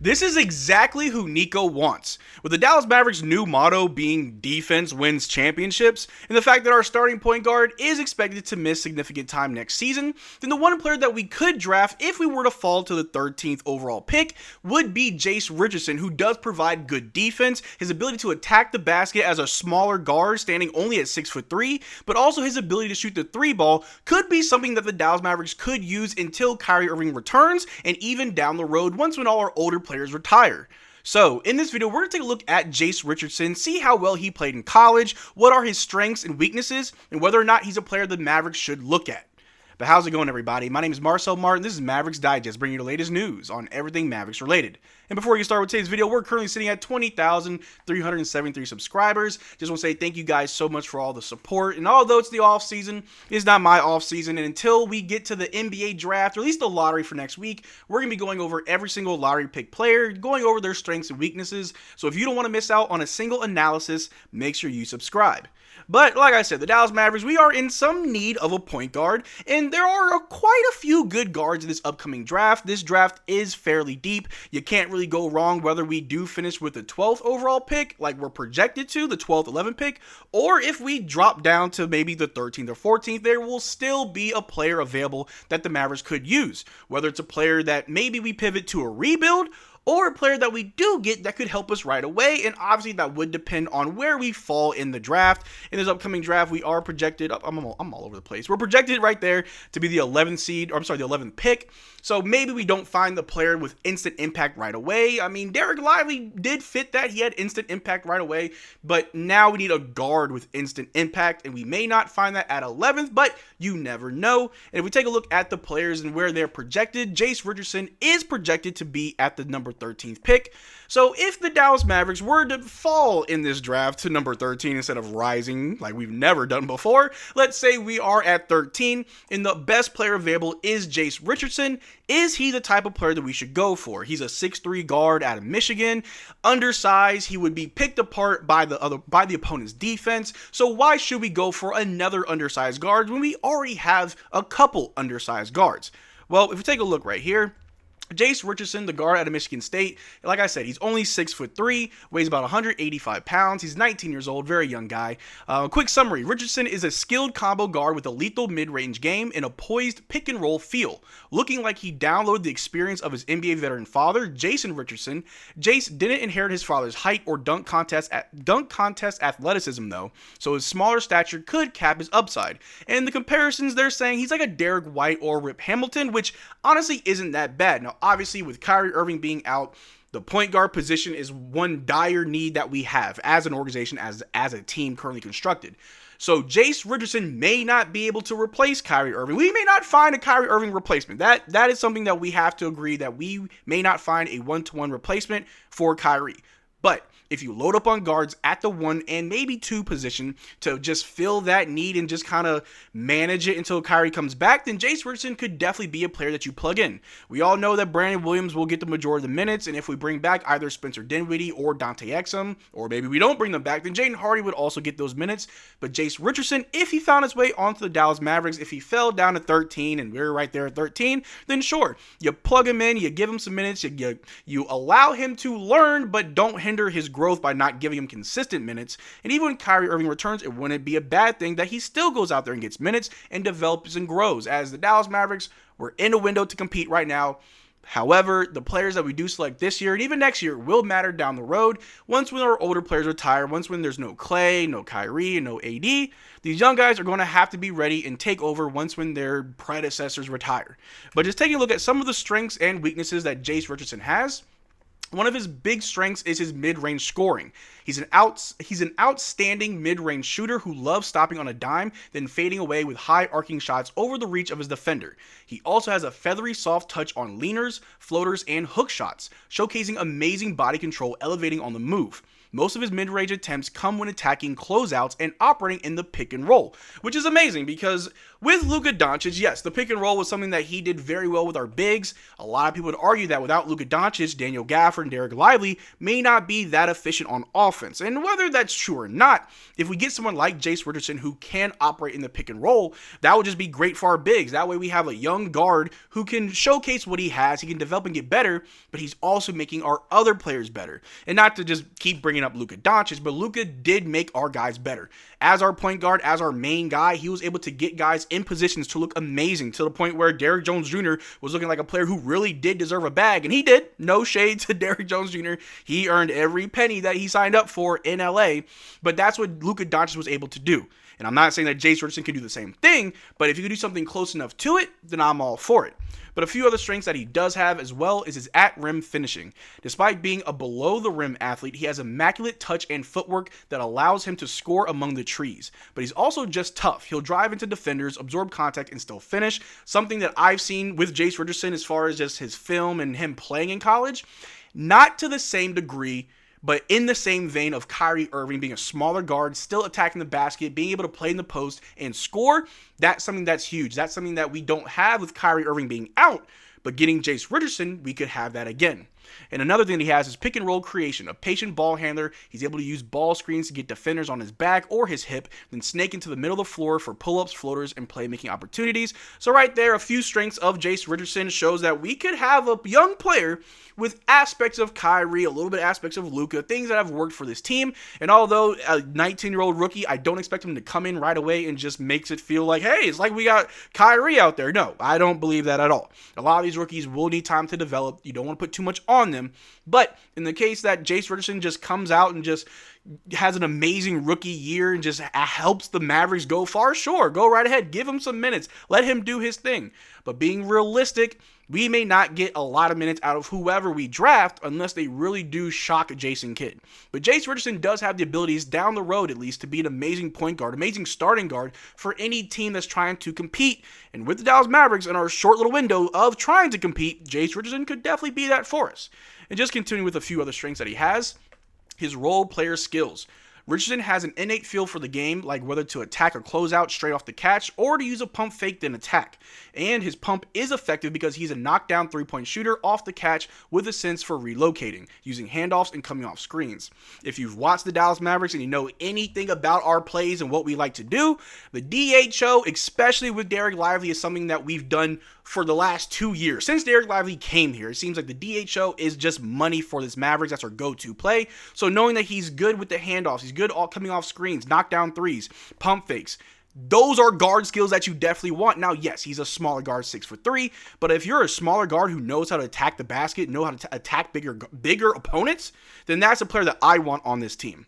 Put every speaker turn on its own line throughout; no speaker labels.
This is exactly who Nico wants. With the Dallas Mavericks' new motto being defense wins championships, and the fact that our starting point guard is expected to miss significant time next season, then the one player that we could draft if we were to fall to the 13th overall pick would be Jase Richardson, who does provide good defense, his ability to attack the basket as a smaller guard standing only at 6'3", but also his ability to shoot the three ball could be something that the Dallas Mavericks could use until Kyrie Irving returns, and even down the road once when all our older players retire. So, in this video, we're going to take a look at Jase Richardson, see how well he played in college, what are his strengths and weaknesses, and whether or not he's a player the Mavericks should look at. But how's it going, everybody? My name is Marcel Martin. This is Mavs Digest, bringing you the latest news on everything Mavericks related. And before we get started with today's video, we're currently sitting at 20,373 subscribers. Just want to say thank you guys so much for all the support. And although it's the off season, it's not my off season. And until we get to the NBA draft, or at least the lottery for next week, we're going to be going over every single lottery pick player, going over their strengths and weaknesses. So if you don't want to miss out on a single analysis, make sure you subscribe. But like I said, the Dallas Mavericks, we are in some need of a point guard, and there are quite a few good guards in this upcoming draft. This draft is fairly deep. You can't really go wrong whether we do finish with the 12th overall pick, like we're projected to, the 12th, 11th pick, or if we drop down to maybe the 13th or 14th, there will still be a player available that the Mavericks could use. Whether it's a player that maybe we pivot to a rebuild, or a player that we do get that could help us right away, and obviously that would depend on where we fall in the draft. In this upcoming draft, we are projected, I'm all over the place, we're projected right there to be the 11th seed, or I'm sorry, the 11th pick, so maybe we don't find the player with instant impact right away. I mean, Derrick Lively did fit that, he had instant impact right away, but now we need a guard with instant impact, and we may not find that at 11th, but you never know. And if we take a look at the players and where they're projected, Jase Richardson is projected to be at the number 13th pick. So if the Dallas Mavericks were to fall in this draft to number 13 instead of rising like we've never done before, let's say we are at 13 and the best player available is Jase Richardson. Is he the type of player that we should go for? He's a 6'3" guard out of Michigan, undersized. He would be picked apart by the opponent's defense. So why should we go for another undersized guard when we already have a couple undersized guards? Well, if we take a look right here, Jase Richardson, the guard out of Michigan State, like I said, he's only 6'3", weighs about 185 pounds. He's 19 years old, very young guy. Quick summary, Richardson is a skilled combo guard with a lethal mid-range game and a poised pick-and-roll feel. Looking like he downloaded the experience of his NBA veteran father, Jason Richardson. Jace didn't inherit his father's height or dunk contest athleticism, though, so his smaller stature could cap his upside. And the comparisons, they're saying he's like a Derrick White or Rip Hamilton, which honestly isn't that bad. Now, obviously, with Kyrie Irving being out, the point guard position is one dire need that we have as an organization, as a team currently constructed. So Jase Richardson may not be able to replace Kyrie Irving. We may not find a Kyrie Irving replacement. That is something that we have to agree that we may not find a one-to-one replacement for Kyrie. But if you load up on guards at the 1 and maybe 2 position to just fill that need and just kind of manage it until Kyrie comes back, then Jase Richardson could definitely be a player that you plug in. We all know that Brandon Williams will get the majority of the minutes, and if we bring back either Spencer Dinwiddie or Dante Exum, or maybe we don't bring them back, then Jaden Hardy would also get those minutes. But Jase Richardson, if he found his way onto the Dallas Mavericks, if he fell down to 13 and we were right there at 13, then sure, you plug him in, you give him some minutes, you allow him to learn, but don't hinder his growth by not giving him consistent minutes. And even when Kyrie Irving returns, it wouldn't be a bad thing that he still goes out there and gets minutes and develops and grows. As the Dallas Mavericks, we're in a window to compete right now. However, the players that we do select this year and even next year will matter down the road. Once when our older players retire, once when there's no Clay, no Kyrie, and no AD, these young guys are going to have to be ready and take over once when their predecessors retire. But just taking a look at some of the strengths and weaknesses that Jase Richardson has, one of his big strengths is his mid-range scoring. He's an outstanding mid-range shooter who loves stopping on a dime, then fading away with high arcing shots over the reach of his defender. He also has a feathery soft touch on leaners, floaters, and hook shots, showcasing amazing body control elevating on the move. most of his mid-range attempts come when attacking closeouts and operating in the pick and roll, which is amazing because with Luka Doncic, yes, the pick and roll was something that he did very well with our bigs. A lot of people would argue that without Luka Doncic, Daniel Gafford and Derrick Lively may not be that efficient on offense. And whether that's true or not, if we get someone like Jase Richardson who can operate in the pick and roll, that would just be great for our bigs. That way we have a young guard who can showcase what he has, he can develop and get better, but he's also making our other players better. And not to just keep bringing up Luka Doncic, but Luka did make our guys better. As our point guard, as our main guy, he was able to get guys in positions to look amazing to the point where Derrick Jones Jr. was looking like a player who really did deserve a bag, and he did. No shade to Derrick Jones Jr. He earned every penny that he signed up for in LA, but that's what Luka Doncic was able to do. And I'm not saying that Jase Richardson can do the same thing, but if you can do something close enough to it, then I'm all for it. But a few other strengths that he does have as well is his at-rim finishing. Despite being a below-the-rim athlete, he has immaculate touch and footwork that allows him to score among the trees. But he's also just tough. He'll drive into defenders, absorb contact, and still finish, something that I've seen with Jase Richardson as far as just his film and him playing in college. Not to the same degree, but in the same vein of Kyrie Irving being a smaller guard, still attacking the basket, being able to play in the post and score, that's something that's huge. That's something that we don't have with Kyrie Irving being out, but getting Jase Richardson, we could have that again. And another thing that he has is pick and roll creation, a patient ball handler. He's able to use ball screens to get defenders on his back or his hip, then snake into the middle of the floor for pull-ups, floaters, and playmaking opportunities. So right there, a few strengths of Jase Richardson shows that we could have a young player with aspects of Kyrie, a little bit aspects of Luka, things that have worked for this team. And although a 19-year-old rookie, I don't expect him to come in right away and just makes it feel like, hey, it's like we got Kyrie out there. No, I don't believe that at all. A lot of these rookies will need time to develop. You don't want to put too much on them. But in the case that Jase Richardson just comes out and just has an amazing rookie year and just helps the Mavericks go far, sure, go right ahead. Give him some minutes. Let him do his thing. But being realistic, we may not get a lot of minutes out of whoever we draft unless they really do shock Jason Kidd. But Jase Richardson does have the abilities down the road, at least, to be an amazing point guard, amazing starting guard for any team that's trying to compete. And with the Dallas Mavericks in our short little window of trying to compete, Jase Richardson could definitely be that for us. And just continuing with a few other strengths that he has, his role player skills. Richardson has an innate feel for the game, like whether to attack a closeout straight off the catch or to use a pump fake then attack. And his pump is effective because he's a knockdown three-point shooter off the catch with a sense for relocating, using handoffs and coming off screens. If you've watched the Dallas Mavericks and you know anything about our plays and what we like to do, the DHO, especially with Derrick Lively, is something that we've done for the last 2 years. Since Derrick Lively came here, it seems like the DHO is just money for this Mavericks. That's our go-to play. So knowing that he's good with the handoffs, he's good all coming off screens, knockdown threes, pump fakes, those are guard skills that you definitely want. Now, yes, he's a smaller guard, 6'3", but if you're a smaller guard who knows how to attack the basket, know how to attack bigger opponents, then that's a player that I want on this team.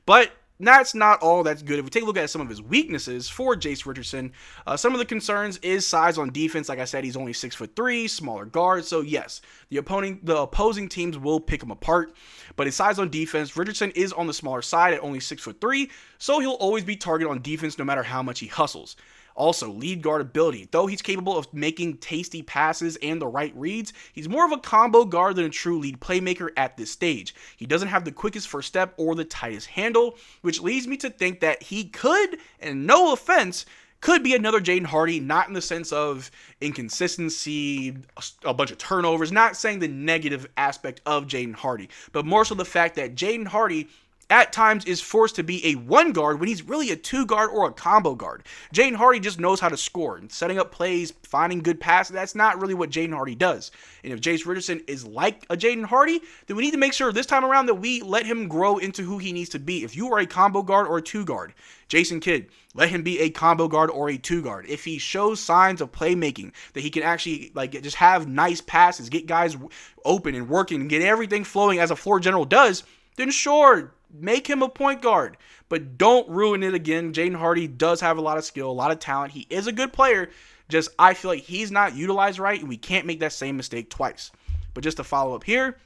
But that's not all that's good. If we take a look at some of his weaknesses for Jase Richardson, some of the concerns is size on defense. Like I said, he's only 6'3", smaller guard. So yes, the opposing teams will pick him apart. But his size on defense, Richardson is on the smaller side at only 6'3", so he'll always be targeted on defense no matter how much he hustles. Also, lead guard ability. Though he's capable of making tasty passes and the right reads, he's more of a combo guard than a true lead playmaker at this stage. He doesn't have the quickest first step or the tightest handle, which leads me to think that he could, and no offense, could be another Jaden Hardy, not in the sense of inconsistency, a bunch of turnovers, not saying the negative aspect of Jaden Hardy, but more so the fact that Jaden Hardy at times is forced to be a one guard when he's really a two guard or a combo guard. Jaden Hardy just knows how to score and setting up plays, finding good passes. That's not really what Jaden Hardy does. And if Jase Richardson is like a Jaden Hardy, then we need to make sure this time around that we let him grow into who he needs to be. If you are a combo guard or a two guard, Jason Kidd, let him be a combo guard or a two guard. If he shows signs of playmaking, that he can actually just have nice passes, get guys open and working, and get everything flowing as a floor general does, then sure, make him a point guard, but don't ruin it again. Jaden Hardy does have a lot of skill, a lot of talent. He is a good player. Just I feel like he's not utilized right, and we can't make that same mistake twice. But just to follow up here,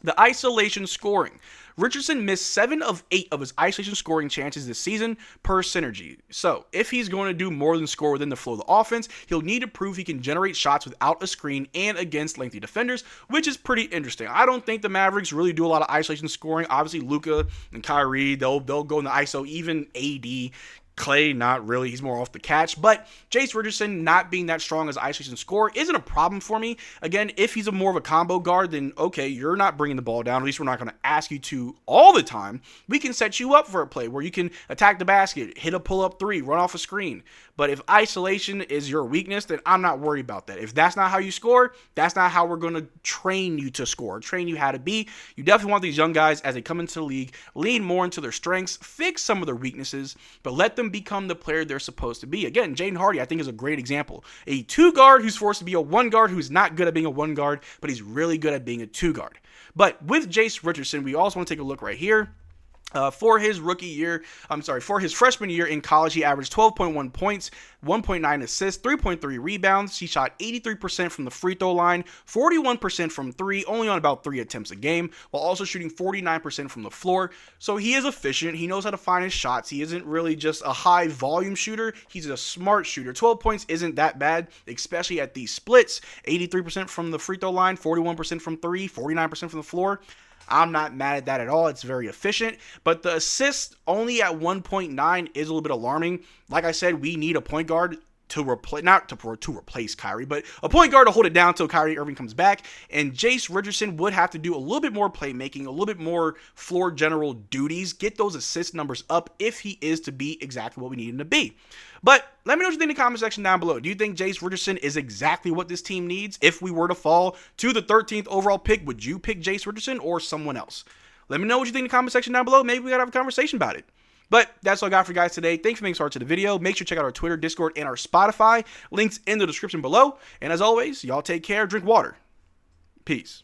The isolation scoring. Richardson missed 7 of 8 of his isolation scoring chances this season per synergy. So, if he's going to do more than score within the flow of the offense, he'll need to prove he can generate shots without a screen and against lengthy defenders, which is pretty interesting. I don't think the Mavericks really do a lot of isolation scoring. Obviously, Luka and Kyrie, they'll go in the ISO, even AD. Clay, not really. He's more off the catch. But Jase Richardson not being that strong as isolation scorer isn't a problem for me. Again, if he's more of a combo guard, then okay, you're not bringing the ball down. At least we're not going to ask you to all the time. We can set you up for a play where you can attack the basket, hit a pull-up three, run off a screen. But if isolation is your weakness, then I'm not worried about that. If that's not how you score, that's not how we're going to train you to score, train you how to be. You definitely want these young guys, as they come into the league, lean more into their strengths, fix some of their weaknesses, but let them become the player they're supposed to be. Again, Jaden Hardy, I think, is a great example. A 2 guard who's forced to be a 1 guard who's not good at being a 1 guard, but he's really good at being a 2 guard. But with Jase Richardson, we also want to take a look right here. For his freshman year in college, he averaged 12.1 points, 1.9 assists, 3.3 rebounds. He shot 83% from the free throw line, 41% from 3, only on about 3 attempts a game, while also shooting 49% from the floor. So he is efficient. He knows how to find his shots. He isn't really just a high volume shooter. He's a smart shooter. 12 points isn't that bad, especially at these splits. 83% from the free throw line, 41% from 3, 49% from the floor. I'm not mad at that at all. It's very efficient. But the assist only at 1.9 is a little bit alarming. Like I said, we need a point guard to replace, not to replace Kyrie, but a point guard to hold it down until Kyrie Irving comes back. And Jase Richardson would have to do a little bit more playmaking, a little bit more floor general duties, get those assist numbers up if he is to be exactly what we need him to be. But let me know what you think in the comment section down below. Do you think Jase Richardson is exactly what this team needs? If we were to fall to the 13th overall pick, would you pick Jase Richardson or someone else? Let me know what you think in the comment section down below. Maybe we gotta have a conversation about it. But that's all I got for you guys today. Thanks for making part of the video. Make sure to check out our Twitter, Discord, and our Spotify. Links in the description below. And as always, y'all take care, drink water. Peace.